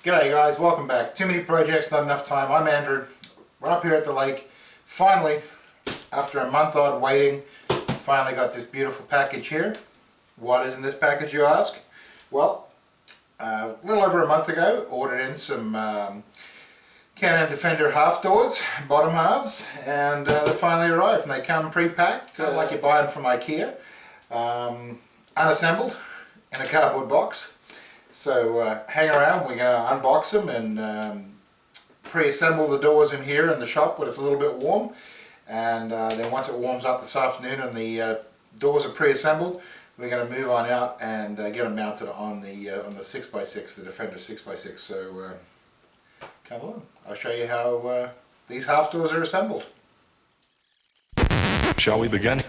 G'day guys, welcome back. Too many projects, not enough time. I'm Andrew. We're up here at the lake. Finally, after a month odd waiting, finally got this beautiful package here. What is in this package, you ask? Well, a little over a month ago, ordered in some Can-Am Defender half doors, bottom halves, and they finally arrived and they come pre-packed, like you buy them from IKEA, unassembled in a cardboard box. So hang around, we're going to unbox them and pre-assemble the doors in here in the shop when it's a little bit warm, and then once it warms up this afternoon and the doors are pre-assembled, we're going to move on out and get them mounted on the 6x6, the Defender 6x6. So come on, I'll show you how these half doors are assembled. Shall we begin?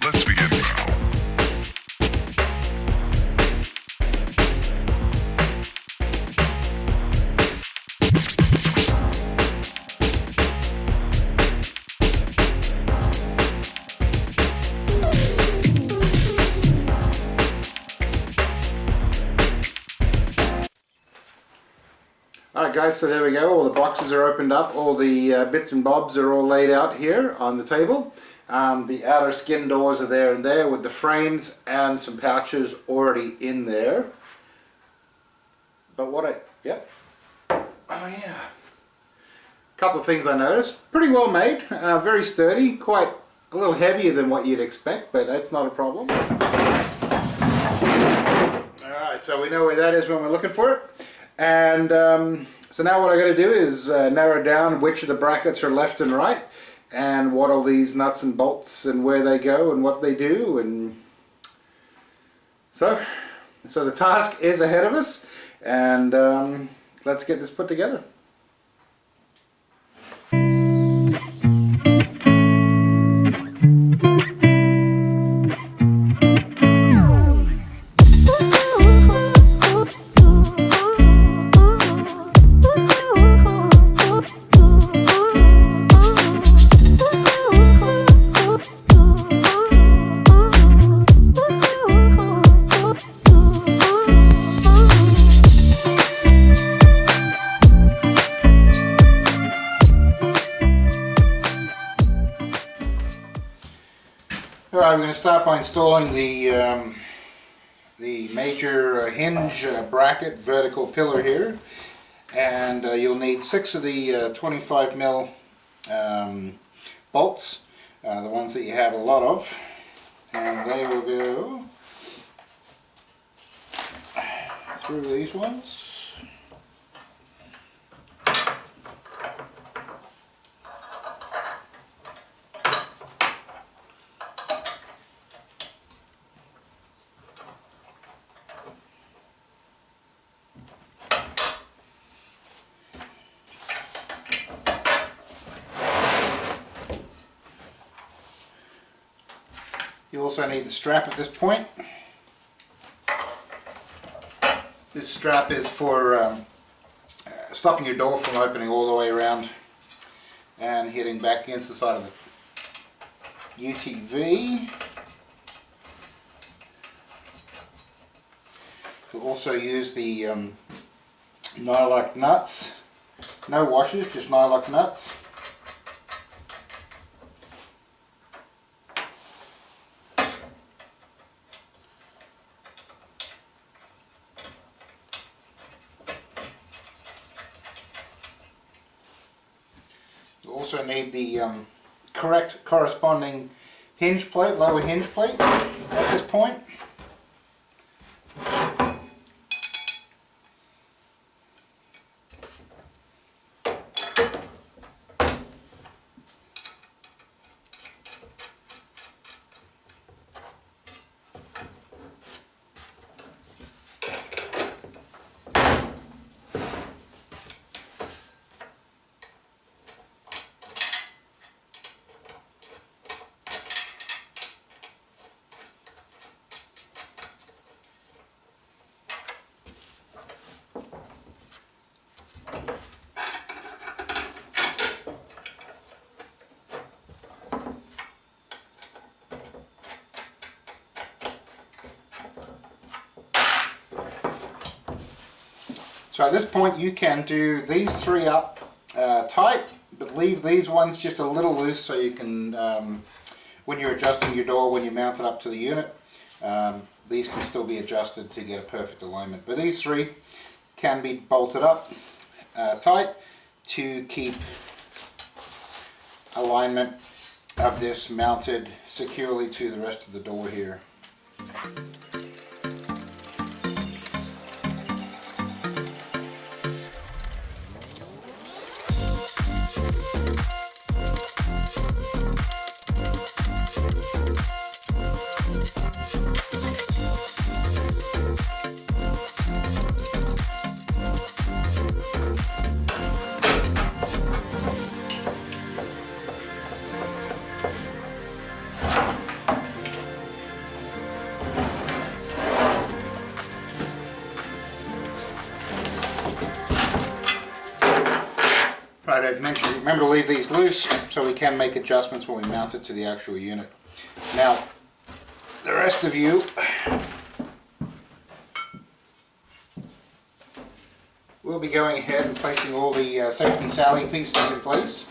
Let's begin now. Alright guys, so there we go, all the boxes are opened up, all the bits and bobs are all laid out here on the table. The outer skin doors are there and there with the frames and some pouches already in there. But oh yeah, couple of things I noticed. Pretty well made, very sturdy, quite a little heavier than what you'd expect, but that's not a problem. Alright, so we know where that is when we're looking for it. And so now what I got to do is narrow down which of the brackets are left and right, and what all these nuts and bolts and where they go and what they do, and so the task is ahead of us, and let's get this put together. Alright, we're going to start by installing the major hinge bracket vertical pillar here, and you'll need 6 of the 25mm bolts, the ones that you have a lot of, and they will go through these ones. You also need the strap at this point. This strap is for stopping your door from opening all the way around and hitting back against the side of the UTV. You'll also use the nylock nuts. No washers, just nylock nuts. You also need the correct corresponding hinge plate, lower hinge plate at this point. So at this point you can do these three up tight, but leave these ones just a little loose so you can, when you're adjusting your door, when you mount it up to the unit, these can still be adjusted to get a perfect alignment. But these three can be bolted up tight to keep alignment of this mounted securely to the rest of the door here. Right, as mentioned, remember to leave these loose so we can make adjustments when we mount it to the actual unit. Now, the rest of you will be going ahead and placing all the safety Sally pieces in place.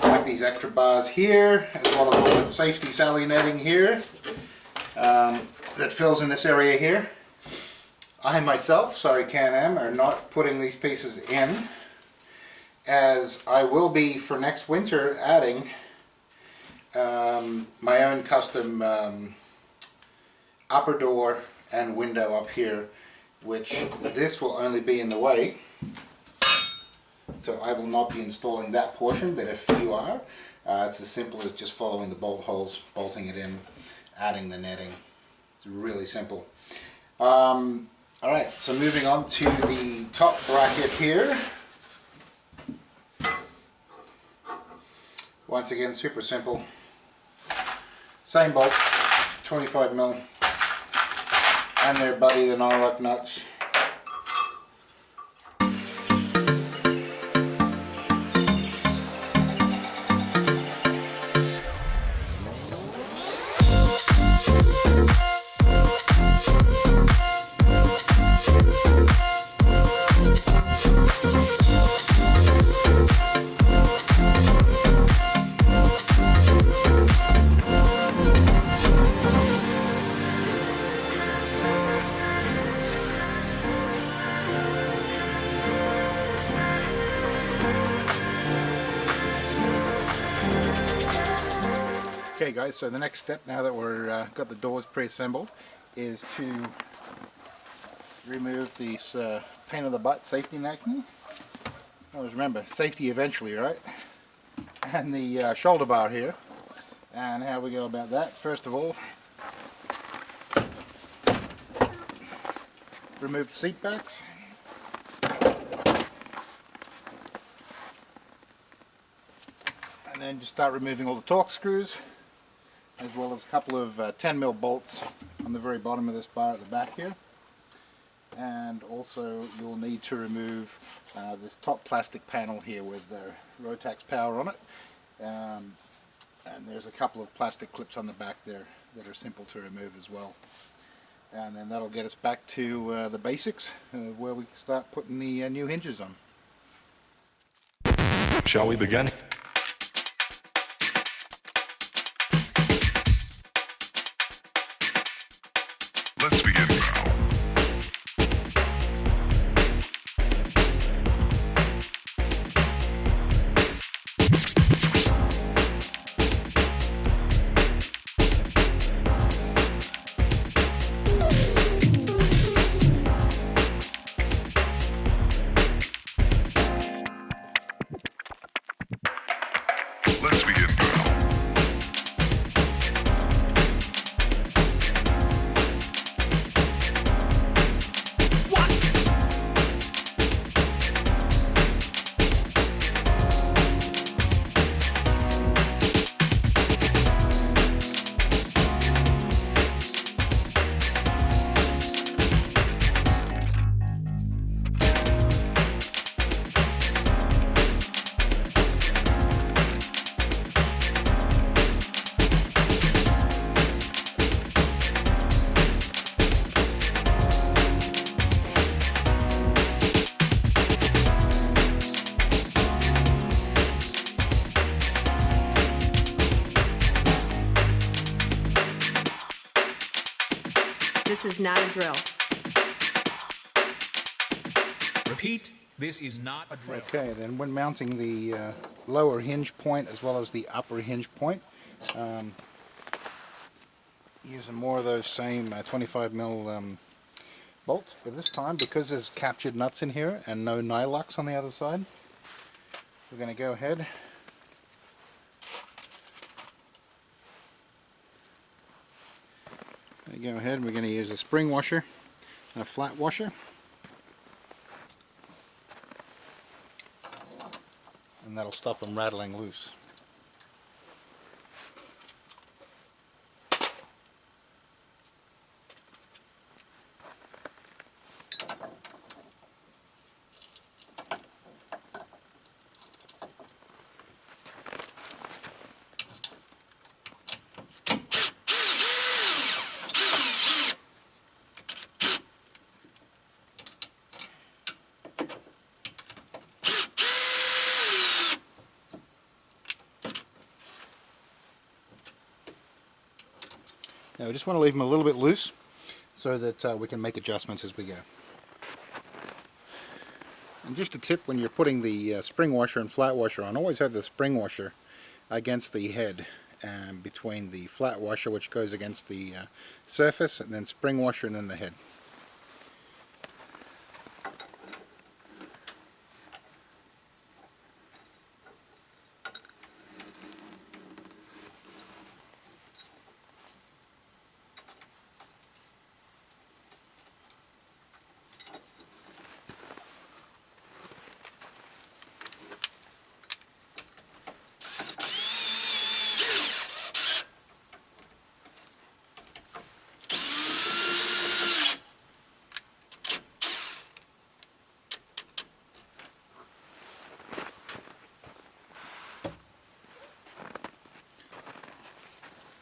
Like these extra bars here, as well as all the safety Sally netting here that fills in this area here. I myself, sorry Can-Am, are not putting these pieces in, as I will be for next winter adding my own custom upper door and window up here, which this will only be in the way, so I will not be installing that portion. But if you are, it's as simple as just following the bolt holes, bolting it in, adding the netting. It's really simple. Alright, so moving on to the top bracket here. Once again, super simple. Same bolt, 25mm, and their buddy, the nylock nuts. Okay guys, so the next step, now that we're got the doors pre-assembled, is to remove this pain in the butt safety necking. Always remember, safety eventually, right? And the shoulder bar here. And how we go about that, first of all, remove the seat backs. And then just start removing all the torque screws, as well as a couple of 10mm bolts on the very bottom of this bar at the back here. And also you'll need to remove this top plastic panel here with the Rotax power on it. And there's a couple of plastic clips on the back there that are simple to remove as well. And then that'll get us back to the basics, where we start putting the new hinges on. Shall we begin? Let's begin now. This is not a drill. Repeat, this is not a drill. Okay, then when mounting the lower hinge point as well as the upper hinge point, using more of those same 25mm bolts, but this time because there's captured nuts in here and no nylox on the other side, we're going to go ahead and we're going to use a spring washer and a flat washer, and that'll stop them rattling loose. Now we just want to leave them a little bit loose so that we can make adjustments as we go. And just a tip, when you're putting the spring washer and flat washer on, always have the spring washer against the head and between the flat washer, which goes against the surface, and then spring washer and then the head.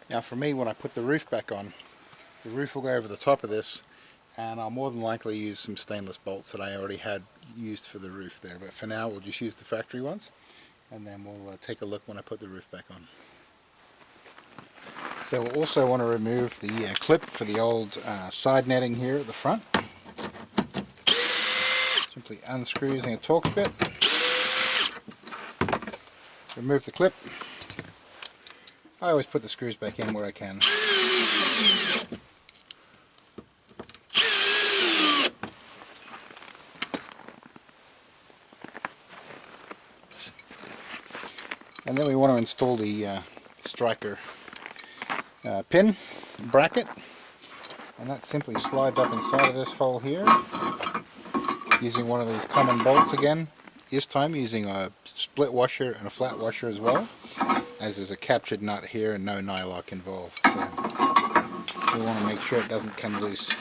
Now for me, when I put the roof back on, the roof will go over the top of this, and I'll more than likely use some stainless bolts that I already had used for the roof there. But for now, we'll just use the factory ones, and then we'll take a look when I put the roof back on. So we'll also want to remove the clip for the old side netting here at the front. Simply unscrew using a Torx bit. Remove the clip. I always put the screws back in where I can. And then we want to install the striker pin bracket, and that simply slides up inside of this hole here using one of these common bolts again, this time using a split washer and a flat washer as well, as there's a captured nut here and no nylock involved, so we want to make sure it doesn't come loose.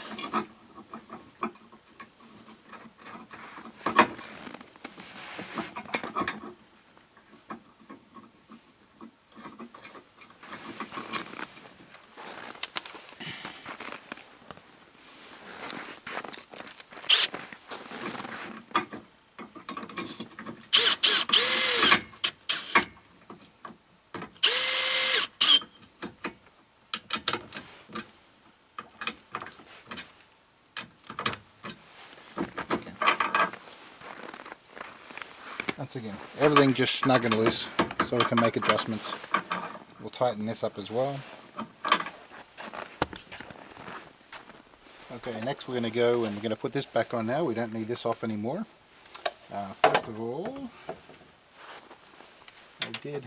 Once again, everything just snug and loose so we can make adjustments. We'll tighten this up as well. Okay, next we're going to go and we're going to put this back on now. We don't need this off anymore. First of all, I did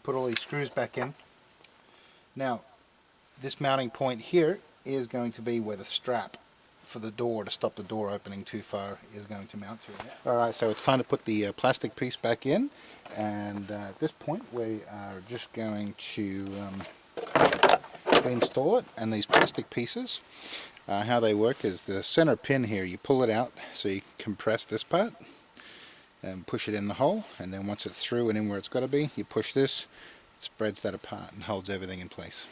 put all these screws back in. Now, this mounting point here is going to be where the strap for the door, to stop the door opening too far, is going to mount to. Alright, so it's time to put the plastic piece back in, and at this point we are just going to install it. And these plastic pieces, how they work is the center pin here, you pull it out so you compress this part and push it in the hole, and then once it's through and in where it's got to be, you push this, it spreads that apart and holds everything in place.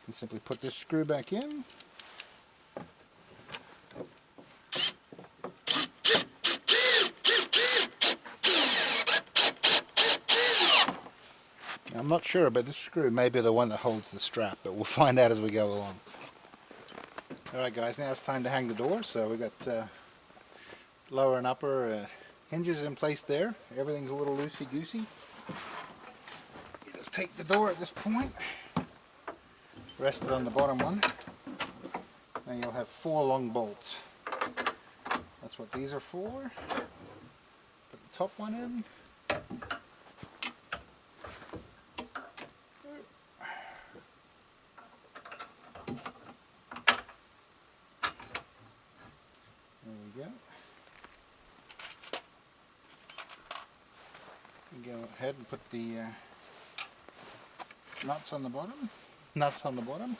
And simply put this screw back in. I'm not sure, but this screw may be the one that holds the strap, but we'll find out as we go along. Alright guys, now it's time to hang the door. So we've got lower and upper hinges in place there. Everything's a little loosey-goosey. You just take the door at this point, rest it on the bottom one, and you'll have 4 long bolts. That's what these are for. Put the top one in. There we go. Go ahead and put the nuts on the bottom. Nuts on the bottom.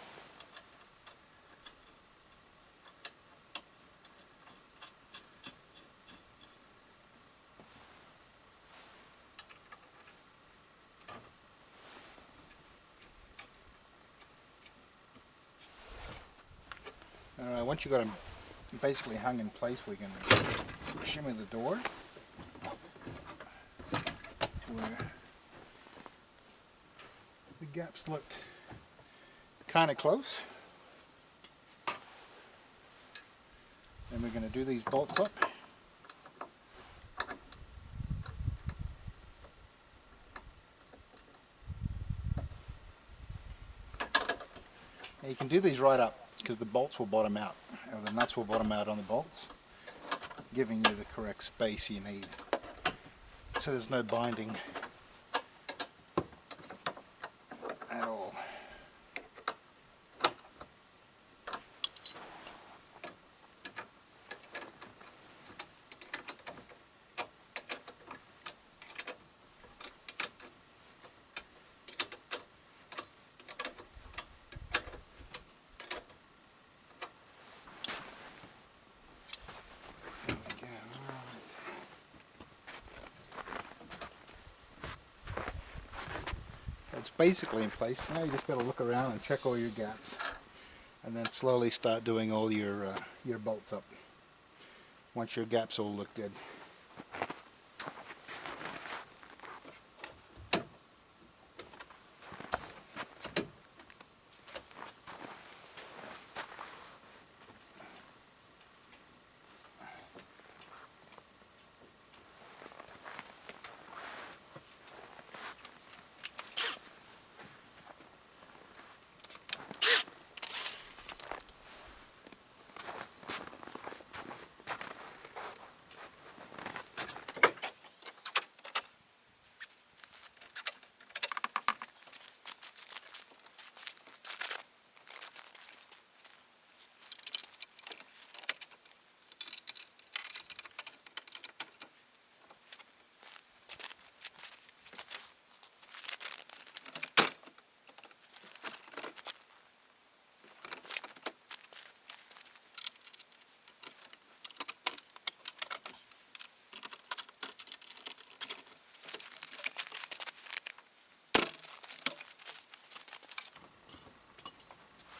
Alright, once you've got them basically hung in place, we can shimmy the door where the gaps look kind of close. And we're going to do these bolts up. Now you can do these right up because the bolts will bottom out, or the nuts will bottom out on the bolts, giving you the correct space you need. So there's no binding at all. It's basically in place. Now you just got to look around and check all your gaps, and then slowly start doing all your bolts up once your gaps all look good.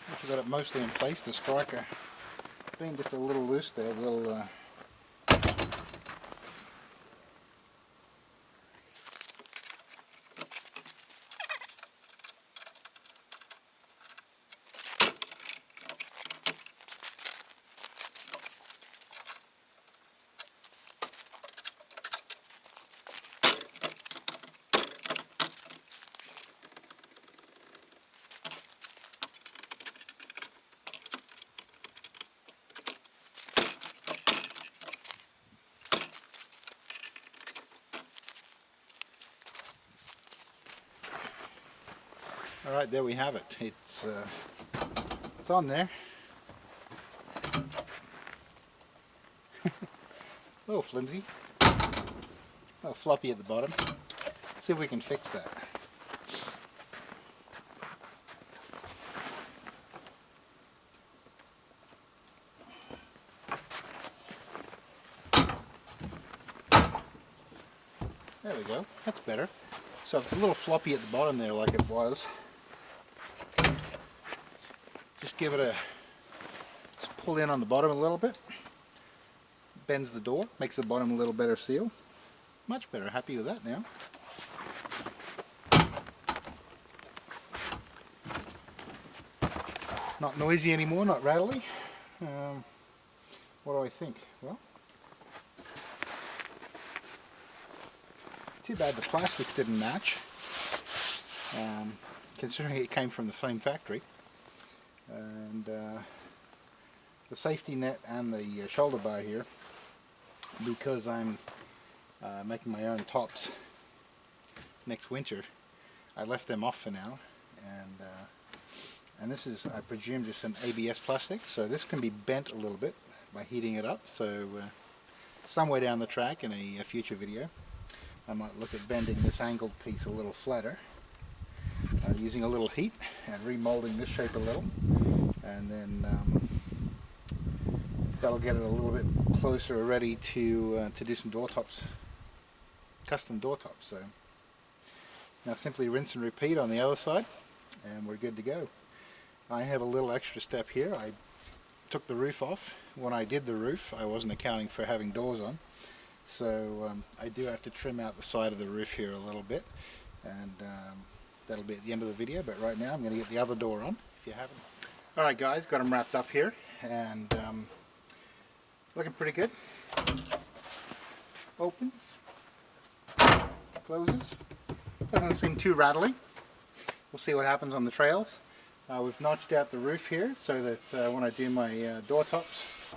Once you've got it mostly in place, the striker being just a little loose there will Alright, there we have it. It's on there. A little flimsy. A little floppy at the bottom. Let's see if we can fix that. There we go. That's better. So if it's a little floppy at the bottom there like it was, just give it a, just pull in on the bottom a little bit, bends the door, makes the bottom a little better seal. Much better, happy with that now. Not noisy anymore, not rattly. What do I think? Well, too bad the plastics didn't match, considering it came from the same factory. And the safety net and the shoulder bar here, because I'm making my own tops next winter, I left them off for now. And this is, I presume, just an ABS plastic, so this can be bent a little bit by heating it up. So somewhere down the track in a future video, I might look at bending this angled piece a little flatter, using a little heat and remolding this shape a little, and then that'll get it a little bit closer, ready to do some door tops, custom door tops. So now simply rinse and repeat on the other side, and we're good to go. I have a little extra step here. I took the roof off. When I did the roof, I wasn't accounting for having doors on, so I do have to trim out the side of the roof here a little bit, and that'll be at the end of the video. But right now I'm going to get the other door on, if you haven't. Alright guys, got them wrapped up here, and looking pretty good. Opens, closes, doesn't seem too rattly. We'll see what happens on the trails. We've notched out the roof here so that when I do my door tops,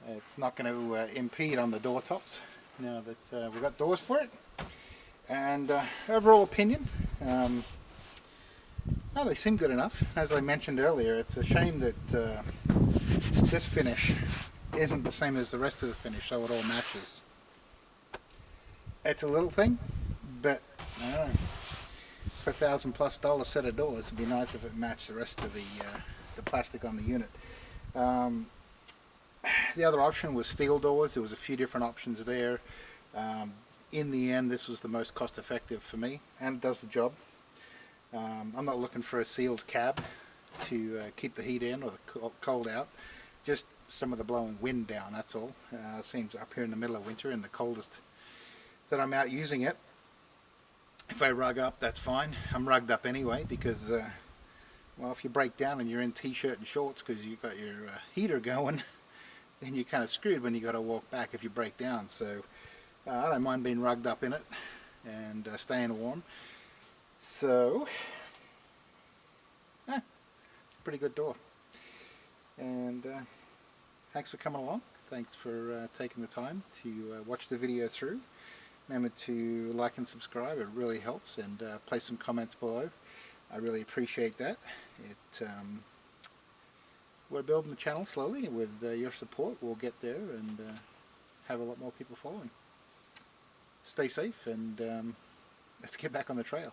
it's not going to impede on the door tops now that we've got doors for it. And overall opinion, well, they seem good enough. As I mentioned earlier, it's a shame that this finish isn't the same as the rest of the finish, so it all matches. It's a little thing, but I don't know. For $1,000+ set of doors, it'd be nice if it matched the rest of the plastic on the unit. The other option was steel doors. There was a few different options there. In the end, this was the most cost effective for me, and it does the job. I'm not looking for a sealed cab to keep the heat in or the cold out, just some of the blowing wind down, that's all. Seems up here in the middle of winter, in the coldest that I'm out using it. If I rug up, that's fine. I'm rugged up anyway because, well, if you break down and you're in t-shirt and shorts because you've got your heater going, then you're kind of screwed when you got to walk back if you break down. So I don't mind being rugged up in it and staying warm. So, pretty good door. And thanks for coming along. Thanks for taking the time to watch the video through. Remember to like and subscribe, it really helps, and place some comments below. I really appreciate that. We're building the channel slowly. With your support, we'll get there and have a lot more people following. Stay safe, and let's get back on the trail.